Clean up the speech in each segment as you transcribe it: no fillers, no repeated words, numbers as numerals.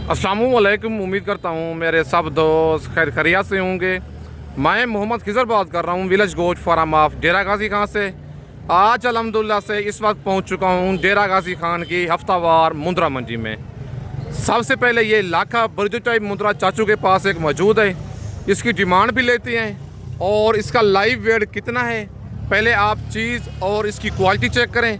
अस्सलामुअलैकुम। उम्मीद करता हूँ मेरे सब दोस्त खैर खैरियत से होंगे। मैं मोहम्मद खिजर बात कर रहा हूँ विलेज गोट फार्म ऑफ डेरा गाजी खान से। आज अल्हम्दुलिल्लाह से इस वक्त पहुँच चुका हूँ डेरा गाजी खान की हफ्तावार मुंद्रा मंडी में। सबसे पहले ये लाखा बर्जो टाइप मुंद्रा चाचू के पास एक मौजूद है। इसकी डिमांड भी लेते हैं और इसका लाइव वेट कितना है पहले आप चीज़ और इसकी क्वालिटी चेक करें।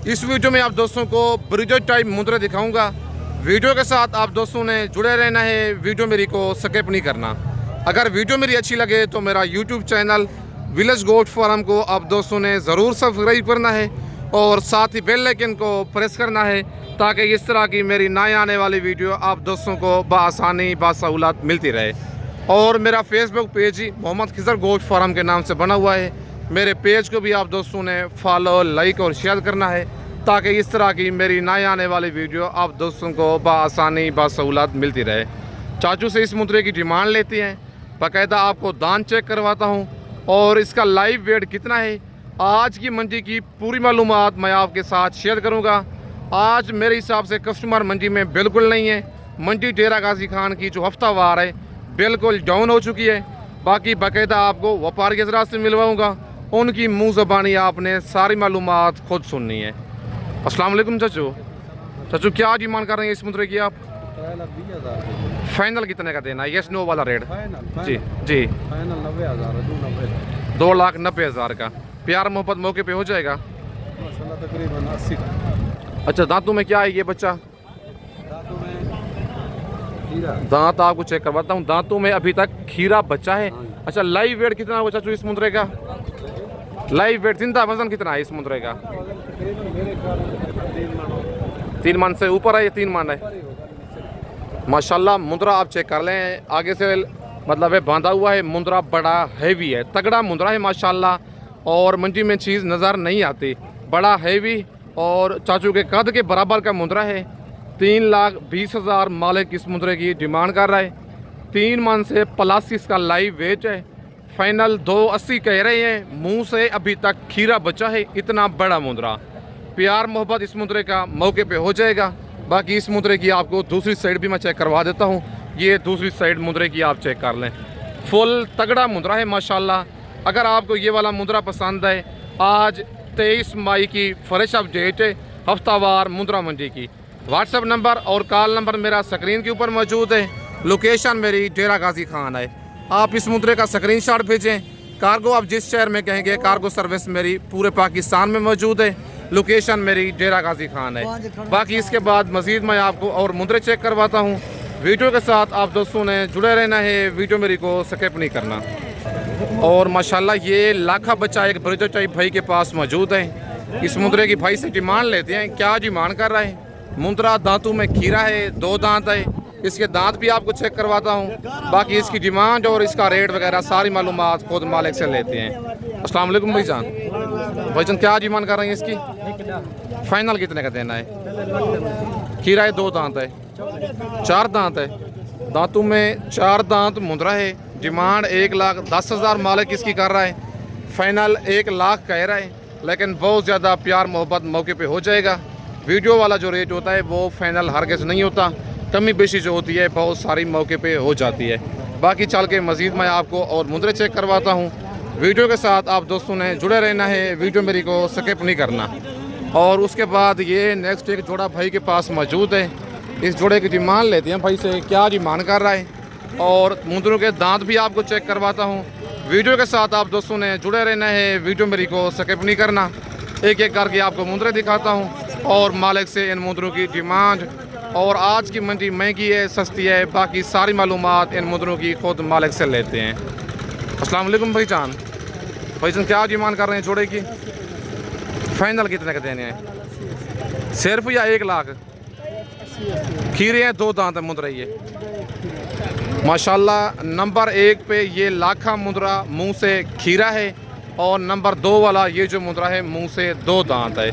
इस वीडियो में आप दोस्तों को बर्जो टाइप मुंद्रा दिखाऊँगा। वीडियो के साथ आप दोस्तों ने जुड़े रहना है, वीडियो मेरी को स्किप नहीं करना। अगर वीडियो मेरी अच्छी लगे तो मेरा YouTube channel village goat farm को आप दोस्तों ने ज़रूर सब्सक्राइब करना है और साथ ही बेल आइकन को प्रेस करना है ताकि इस तरह की मेरी नए आने वाली वीडियो आप दोस्तों को बआसानी बासहूलत मिलती रहे। और मेरा फेसबुक पेज ही मोहम्मद खिजर गोट फार्म के नाम से बना हुआ है। मेरे पेज को भी आप दोस्तों ने फॉलो, लाइक और शेयर करना है ताकि इस तरह की मेरी नए आने वाली वीडियो आप दोस्तों को बआसानी बासहूलत मिलती रहे। चाचू से इस मुद्रे की डिमांड लेते हैं, बाकायदा आपको दान चेक करवाता हूं और इसका लाइव वेट कितना है आज की मंडी की पूरी मालूमात मैं आपके साथ शेयर करूंगा। आज मेरे हिसाब से कस्टमर मंडी में बिल्कुल नहीं है। मंडी डेरा गाजी खान की जो हफ्तावार है बिल्कुल डाउन हो चुकी है। बाकी बाकायदा आपको व्यापारी हज़रात से मिलवाऊँगा, उनकी मुँह ज़बानी आपने सारी मालूमात खुद सुननी है। अस्सलाम वालेकुम चाचू क्या डिमांड कर रहे हैं इस मुद्रे की आप? फाइनल कितने का देना है? यस नो वाला रेट? जी जी, फाइनल 90,000 2,90,000 का। प्यार मोहब्बत मौके पे हो जाएगा तकरीबन 80। अच्छा, दांतों में क्या है ये बच्चा? दांत आपको चेक करवाता हूँ। दांतों में अभी तक खीरा बच्चा है। अच्छा, लाइव वेट कितना होगा चाचू इस मुद्रे का? लाइव वेट जिंदा वजन कितना है इस मुद्रे का? 3 मन से ऊपर है या 3 मन है? माशाल्लाह मुंद्रा आप चेक कर लें, आगे से मतलब है बांधा हुआ है। मुंद्रा बड़ा हैवी है, तगड़ा मुंद्रा है माशाल्लाह। और मंडी में चीज़ नज़र नहीं आती, बड़ा हैवी और चाचू के कद के बराबर का मुंद्रा है। 3,20,000 मालिक इस मुंद्रे की डिमांड कर रहा है। 3 मन से प्लस इसका लाइव वेट है। फाइनल 280 कह रहे हैं। मुंह से अभी तक खीरा बचा है। इतना बड़ा मुंद्रा, प्यार मोहब्बत इस मुद्रे का मौके पे हो जाएगा। बाकी इस मुद्रे की आपको दूसरी साइड भी मैं चेक करवा देता हूँ। ये दूसरी साइड मुद्रे की आप चेक कर लें, फुल तगड़ा मुद्रा है माशाल्लाह। अगर आपको ये वाला मुद्रा पसंद है, आज 23 मई की फ्रेश अपडेट है हफ्तावार मुद्रा मंडी की। व्हाट्सएप नंबर और कॉल नंबर मेरा स्क्रीन के ऊपर मौजूद है। लोकेशन मेरी डेरा गाजी खान है। आप इस मुद्रे का स्क्रीनशॉट भेजें। कार्गो आप जिस शहर में कहेंगे कार्गो सर्विस मेरी पूरे पाकिस्तान में मौजूद है। लोकेशन मेरी डेरा गाजी खान है। बाकी इसके बाद मज़ीद मैं आपको और मुद्रे चेक करवाता हूँ। वीडियो के साथ आप दोस्तों ने जुड़े रहना है, वीडियो मेरी को स्किप नहीं करना। और माशाल्लाह ये लाखा बच्चा एक बर्जो टाइप भाई के पास मौजूद है। इस मुद्रे की भाई से डिमांड लेते हैं। क्या डिमांड कर रहा है? मुद्रा दांतों में खीरा है, 2 दांत है। इसके दांत भी आपको चेक करवाता हूँ। बाकी इसकी डिमांड और इसका रेट वगैरह सारी मालूमात खुद मालिक से लेते हैं। अस्सलाम वालेकुम भाईजान। भाईजान क्या डिमांड कर रहे हैं इसकी? फाइनल कितने का देना है? खीरा है, 2 दांत है, 4 दांत है। दांतों में 4 दांत मुंद्रा है। डिमांड 1,10,000 मालिक इसकी कर रहा है। फाइनल 1 लाख कह रहा है, लेकिन बहुत ज़्यादा प्यार मोहब्बत मौके पे हो जाएगा। वीडियो वाला जो रेट होता है वो फाइनल हर किस नहीं होता, कमी बेशी जो होती है बहुत सारी मौके पे हो जाती है। बाकी चल के मज़ीद मैं आपको और मुद्रे चेक करवाता हूँ। वीडियो के साथ आप दोस्तों ने जुड़े रहना है, वीडियो मेरी को स्किप नहीं करना। और उसके बाद ये नेक्स्ट एक जोड़ा भाई के पास मौजूद है। इस जोड़े की डिमांड लेते हैं भाई से, क्या डिमांड कर रहा है और मुद्रों के दांत भी आपको चेक करवाता हूँ। वीडियो के साथ आप दोस्तों ने जुड़े रहना है, वीडियो मेरी को स्किप नहीं करना। एक एक करके आपको मुद्रे दिखाता हूँ और मालिक से इन मुद्रों की डिमांड और आज की मंडी महंगी है सस्ती है, बाकी सारी मालूमात इन मुद्रों की खुद मालिक से लेते हैं। अस्सलाम वालेकुम भाईजान। भाईजान क्या डिमांड कर रहे हैं जोड़े की? फाइनल कितने का देने हैं? सिर्फ या 1 लाख? खीरे हैं, 2 दांत है, मुद्रा ये माशाल्लाह। नंबर 1 पे ये लाखा मुद्रा मुंह से खीरा है और नंबर 2 वाला ये जो मुद्रा है मुंह से 2 दांत है।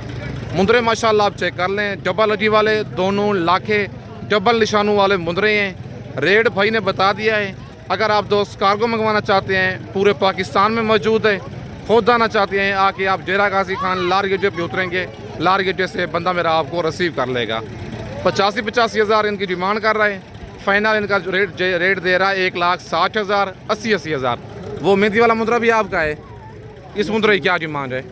मुंद्रे माशाल्लाह आप चेक कर लें, डबल अडी वाले दोनों लाखे डबल निशानों वाले मुंद्रे हैं। रेट भाई ने बता दिया है। अगर आप दोस्त कार्गो मंगवाना चाहते हैं पूरे पाकिस्तान में मौजूद है। खुद आना चाहते हैं आके आप डेरा गाजी खान लार गेटे पे उतरेंगे, लार गेटे से बंदा मेरा आपको रिसीव कर लेगा। 85,000 इनकी डिमांड कर रहा है। फाइनल इनका जो रेट दे रहा है 1,60,000, 80,000। वो मेहंदी वाला मुद्रा भी आपका है। इस मुद्रे की क्या डिमांड है?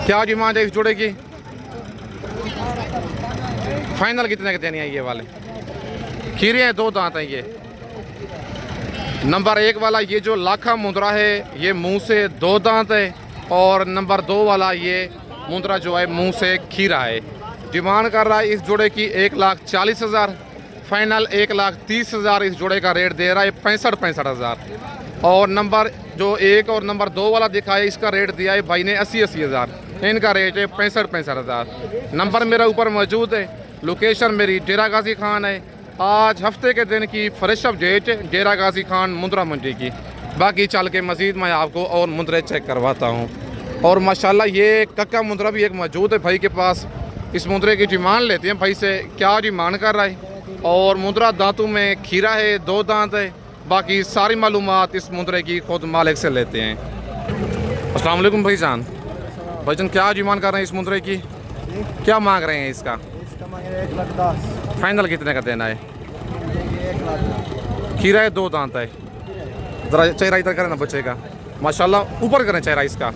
क्या डिमांड है इस जोड़े की? फाइनल कितने के देने हैं ये वाले? खीरे हैं, 2 दांत हैं ये। नंबर 1 वाला ये जो लाखा मुद्रा है ये मुंह से 2 दांत है, और नंबर 2 वाला ये मुद्रा जो है मुंह से खीरा है। डिमांड कर रहा है इस जोड़े की 1,40,000, फाइनल 1,30,000 इस जोड़े का रेट दे रहा है, 65,000। और नंबर जो 1 और नंबर 2 वाला दिखा है इसका रेट दिया है भाई ने 80,000। इनका रेट है 65,000। नंबर मेरा ऊपर मौजूद है। लोकेशन मेरी डेरा गाजी खान है। आज हफ्ते के दिन की फ्रेश अपडेट डेरा गाजी खान मुंद्रा मंडी की। बाकी चल के मज़ीद मैं आपको और मुंद्रे चेक करवाता हूँ। और माशाल्लाह ये कक्का मुंद्रा भी एक मौजूद है भाई के पास। इस मुंद्रे की डिमांड लेते हैं भाई से, क्या डिमांड कर रहा है। और मुंद्रा दांतों में खीरा है, 2 दांत है। बाकी सारी मालूमात इस मुंद्रे की खुद मालिक से लेते हैं। अस्सलाम वालेकुम भाईजान। भाईजान क्या डिमांड कर रहे हैं इस मुंद्रे की? क्या मांग रहे हैं इसका? इसका मांग रहे हैं 1,10,000। फाइनल कितने का देना है? 1,00,000। खीरा है, 2 दांत है। ज़रा चेहरा इधर करें ना बच्चे का, माशाल्लाह ऊपर करें चेहरा इसका।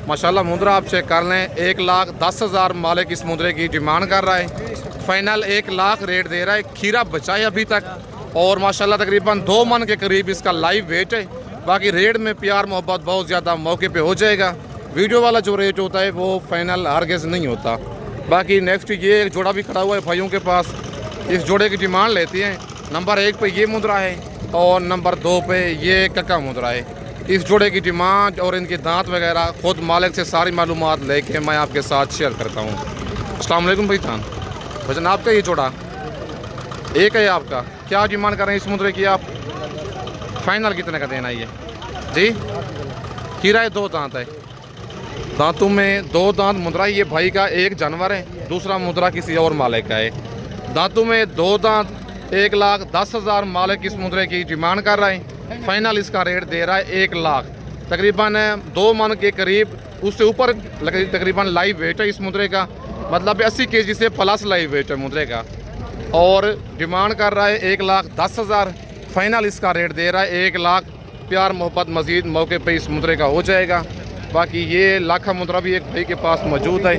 माशाल्लाह मुंद्रा आप चेक कर लें, 1,10,000 मालिक इस मुंद्रे की डिमांड कर रहा है। फाइनल 1,00,000 रेट दे रहा है। खीरा बचा है अभी तक, और माशाल्लाह तकरीबन 2 मन के करीब इसका लाइव वेट है। बाकी रेट में प्यार मोहब्बत बहुत ज़्यादा मौके पे हो जाएगा। वीडियो वाला जो रेट होता है वो फाइनल हरगिज़ नहीं होता। बाकी नेक्स्ट ये एक जोड़ा भी खड़ा हुआ है भाइयों के पास। इस जोड़े की डिमांड लेते हैं। नंबर 1 पे ये मुद्रा है, और नंबर 2 पे ये कक्का मुद्रा है। इस जोड़े की डिमांड और इनके दांत वगैरह खुद मालिक से सारी मालूमात लेके मैं आपके साथ शेयर करता हूँ। अस्सलाम वालेकुम भाईजान। वजन आपका ये जोड़ा एक है आपका, क्या डिमांड कर रहे हैं इस मुद्रे की आप? फाइनल कितने का देना है ये जी? खीरा है, 2 दांत है। दांतों में 2 दांत मुद्रा ये भाई का एक जानवर है, दूसरा मुद्रा किसी और मालिक का है। दांतों में 2 दांत, 1,10,000 मालिक इस मुद्रे की डिमांड कर रहा है। फाइनल इसका रेट दे रहा है 1,00,000, तकरीबन 2 मन के करीब, उससे ऊपर तकरीबन लाइव वेट है इस मुद्रे का। मतलब 80 kg से प्लस लाइव वेट है मुद्रे का। और डिमांड कर रहा है 1,10,000, फाइनल इसका रेट दे रहा है 1,00,000। प्यार मोहब्बत मज़ीद मौके पे इस मुद्रे का हो जाएगा। बाकी ये लाखा मुद्रा भी एक भाई के पास मौजूद है।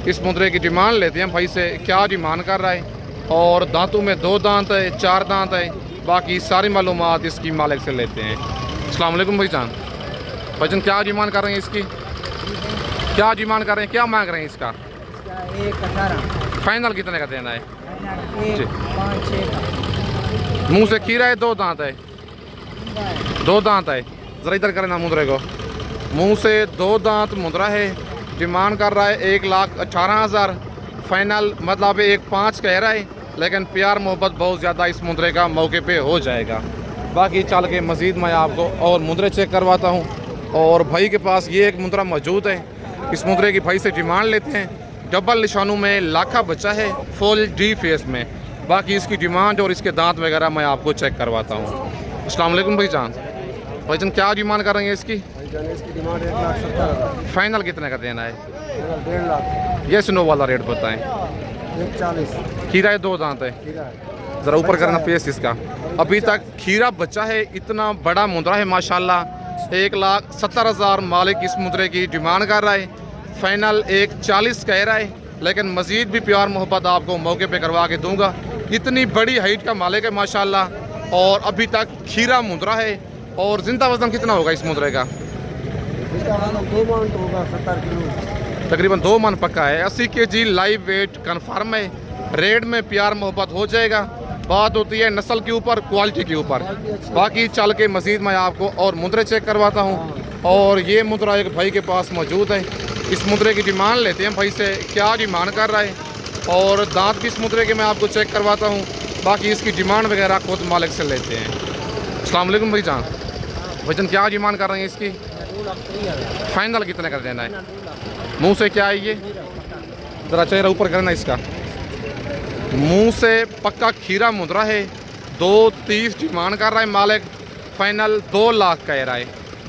इस मुद्रे की डिमांड लेते हैं भाई से, क्या डिमांड कर रहा है। और दांतों में 2 दांत है, 4 दांत है। बाकी सारी मालूमात इसकी मालिक से लेते हैं। अस्सलाम वालेकुम भाईजान। भाईजान क्या डिमांड कर रहे हैं इसकी? क्या डिमांड कर रहे हैं, क्या मांग रहे हैं इसका? 1,18,000। फाइनल कितने का देना है? 1,5,6,000। मुंह से खीरा है, 2 दांत है। 2 दांत है, ज़रा इधर करें ना मुद्रे को। मुंह से 2 दांत मुद्रा है। डिमांड कर रहा है 1,18,000। फाइनल मतलब 1,5 कह रहा है, लेकिन प्यार मोहब्बत बहुत ज़्यादा इस मुद्रे का मौके पे हो जाएगा। बाकी चल के मज़ीद मैं आपको और मुद्रे चेक करवाता हूँ। और भाई के पास ये एक मुद्रा मौजूद है। इस मुद्रे की भाई से डिमांड लेते हैं। डबल निशानों में लाखा बच्चा है, फुल डी फेस में। बाकी इसकी डिमांड और इसके दांत वगैरह मैं आपको चेक करवाता हूँ। अस्सलाम वालेकुम भाईजान। भाईजान क्या डिमांड कर रहे हैं इसकी? इसकी डिमांड 1,70,000। फाइनल कितने का देना है? 1,50,000। ये स्नो वाला रेट बताएं। 1,40,000। खीरा है, 2 दांत है। ज़रा ऊपर करना फेस इसका। अभी तक खीरा बच्चा है, इतना बड़ा मुद्रा है माशाल्लाह। 1,70,000 मालिक इस मुद्रे की डिमांड कर रहा है। फाइनल 1,40 कह रहा है, लेकिन मज़ीद भी प्यार मोहब्बत आपको मौके पे करवा के दूंगा। इतनी बड़ी हाइट का मालिक है माशाल्लाह। और अभी तक खीरा मुद्रा है। और जिंदा वजन कितना होगा इस मुद्रे का? 2 मन होगा, 70 किलो। तकरीबन 2 मन पक्का है। 80 kg लाइव वेट कन्फर्म है। रेट में प्यार मोहब्बत हो जाएगा। बात होती है नस्ल के ऊपर, क्वालिटी के ऊपर। बाकी चल के मज़ीद मैं आपको और मुद्रे चेक करवाता हूँ। और ये मुद्रा एक भाई के पास मौजूद है। इस मुद्रे की डिमांड लेते हैं भाई से, क्या डिमांड कर रहा है। और दांत भी इस मुद्रे के मैं आपको चेक करवाता हूँ। बाकी इसकी डिमांड वगैरह खुद मालिक से लेते हैं। अस्सलाम वालेकुम भाईजान। भाईजान क्या डिमांड कर रहे हैं इसकी? 2,30,000। फाइनल कितने का देना है? मुंह से क्या है ये? ज़रा चेहरा ऊपर करना इसका। मुंह से पक्का खीरा मुद्रा है। 2,30 डिमांड कर रहा है मालिक। फाइनल 2,00,000 कह रहा है।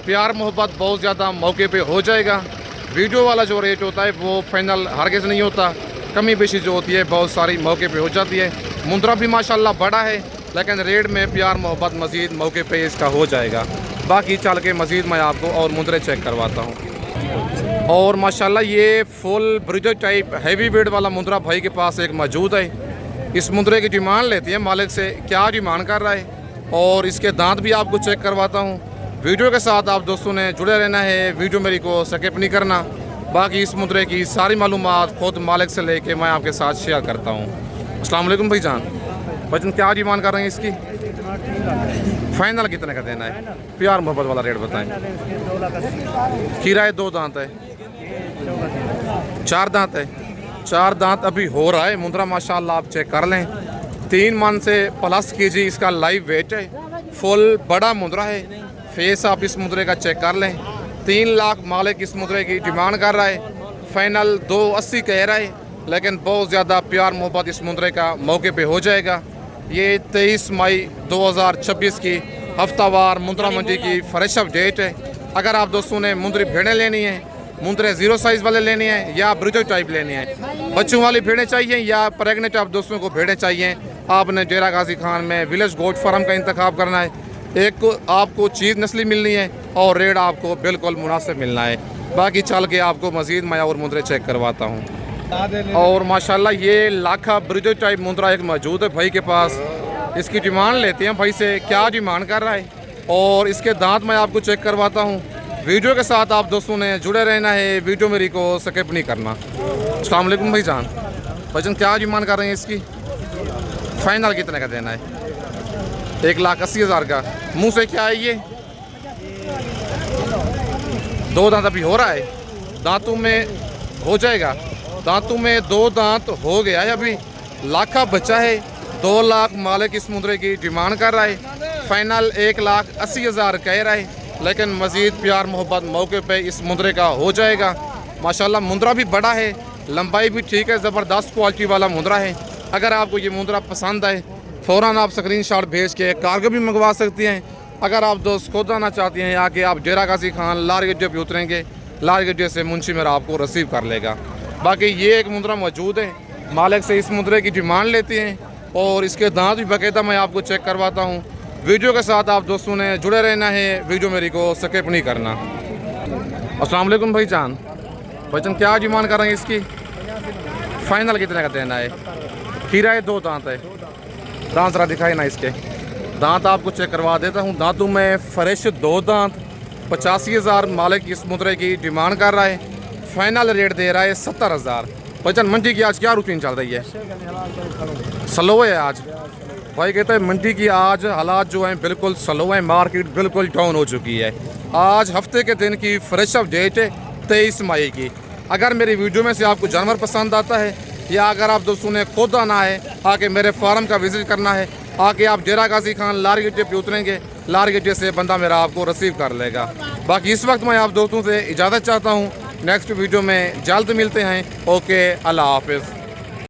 प्यार मोहब्बत बहुत ज़्यादा मौके पे हो जाएगा। वीडियो वाला जो रेट होता है वो फाइनल हरगिज़ नहीं होता। कमी बेशी जो होती है बहुत सारी मौके पे हो जाती है। मुंद्रा भी माशाल्लाह बड़ा है, लेकिन रेट में प्यार मोहब्बत मज़ीद मौके पे इसका हो जाएगा। बाकी चल के मज़ीद मैं आपको और मुंद्रे चेक करवाता हूँ। और माशाल्लाह ये full Breezer type heavy weight वाला मुंद्रा भाई के पास एक मौजूद है। इस मुंद्रे की डिमांड लेती है मालिक से, क्या डिमांड कर रहा है और इसके दांत भी आपको चेक करवाता हूँ। वीडियो के साथ आप दोस्तों ने जुड़े रहना है, वीडियो मेरी को स्किप नहीं करना। बाकी इस मुद्रे की सारी मालूमात खुद मालिक से लेके मैं आपके साथ शेयर करता हूँ। अस्सलाम वालेकुम भाईजान। भाईजान क्या डिमांड कर रहे हैं इसकी? फाइनल कितने का देना है? प्यार मोहब्बत वाला रेट बताएं। खीरा है, 2 दांत है, 4 दांत है। 4 दांत अभी हो रहा है मुंद्रा माशाल्लाह, आप चेक कर लें। 3 मन से प्लस कीजिए, इसका लाइव वेट है, फुल बड़ा मुंद्रा है। फेस आप इस मुद्रे का चेक कर लें। 3 लाख मालिक इस मुद्रे की डिमांड कर रहा है, फाइनल 280 कह रहा है, लेकिन बहुत ज़्यादा प्यार मोहब्बत इस मुद्रे का मौके पे हो जाएगा। ये 23 मई 2026 की हफ्तावार मुंद्रा मंडी की फ्रेश अपडेट है। अगर आप दोस्तों ने मुंद्री भेड़ें लेनी है, मुंद्रे 0 साइज़ वाले लेनी है या ब्रिजर टाइप लेनी है, बच्चों वाली भेड़ें चाहिए या प्रेगनेंट आप दोस्तों को भेड़ें चाहिए, आपने डेरा गाजी खान में विलेज गोट फार्म का इंतखाब करना है। एक आपको चीज़ नस्ली मिलनी है और रेट आपको बिल्कुल मुनासिब मिलना है। बाकी चल के आपको मज़ीद मैं और मुंद्रे चेक करवाता हूँ। और माशाल्लाह ये लाखा ब्रिजर टाइप मुंद्रा एक मौजूद है भाई के पास। इसकी डिमांड लेते हैं भाई से, क्या डिमांड कर रहा है और इसके दांत मैं आपको चेक करवाता हूँ। वीडियो के साथ आप दोस्तों ने जुड़े रहना है, वीडियो मेरी को स्किप नहीं करना। अस्सलाम वालेकुम भाईजान। भाईजान क्या डिमांड कर रहे हैं इसकी? फाइनल कितने का देना है? 1,80,000 का। मुंह से क्या है ये? 2 दांत अभी हो रहा है, दांतों में हो जाएगा। दांतों में 2 दांत हो गया है, अभी लाखा बच्चा है। 2 लाख मालिक इस मुंद्रे की डिमांड कर रहा है, फाइनल 1,80,000 कह रहा है, लेकिन मज़ीद प्यार मोहब्बत मौके पे इस मुंद्रे का हो जाएगा। माशाल्लाह मुंद्रा भी बड़ा है, लंबाई भी ठीक है, ज़बरदस्त क्वालिटी वाला मुंद्रा है। अगर आपको ये मुंद्रा पसंद आए फ़ौरन आप स्क्रीनशॉट भेज के कार्गो भी मंगवा सकती हैं। अगर आप दोस्त खुद आना चाहती हैं, आके आप डेरा गाजी खान लाल गड्ढे पे उतरेंगे, लाल गड्ढे से मुंशी मेरा आपको रिसीव कर लेगा। बाकी ये एक मुंद्रा मौजूद है, मालिक से इस मुंद्रे की डिमांड लेती हैं और इसके दांत भी बाकायदा मैं आपको चेक करवाता हूँ। वीडियो के साथ आप दोस्तों ने जुड़े रहना है, वीडियो मेरी को स्किप नहीं करना। अस्सलाम वालेकुम भाईजान। भाईजान क्या डिमांड कर रहे हैं इसकी? फाइनल कितने का देना है? खीरा है, 2 दांत है। दांत ज़रा दिखाए ना इसके, दांत आपको चेक करवा देता हूँ। दांतों में फ्रेश 2 दांत। 85,000 मालिक इस मुद्रे की डिमांड कर रहा है, फाइनल रेट दे रहा है 70,000। भाईजान मंडी की आज क्या रूटीन चल रही है? स्लो है आज भाई, कहते हैं मंडी की आज हालात जो हैं बिल्कुल स्लो है, मार्केट बिल्कुल डाउन हो चुकी है। आज हफ्ते के दिन की फ्रेश अपडेट है 23 मई की। अगर मेरी वीडियो में से आपको जानवर पसंद आता है या अगर आप दोस्तों ने खुद आना है, आके मेरे फार्म का विज़िट करना है, आके आप डेरा गाजी खान लाल गड्ढे पे उतरेंगे, लाल गड्ढे से बंदा मेरा आपको रिसीव कर लेगा। बाकी इस वक्त मैं आप दोस्तों से इजाज़त चाहता हूँ, नेक्स्ट वीडियो में जल्द मिलते हैं। ओके, अल्लाह हाफिज़।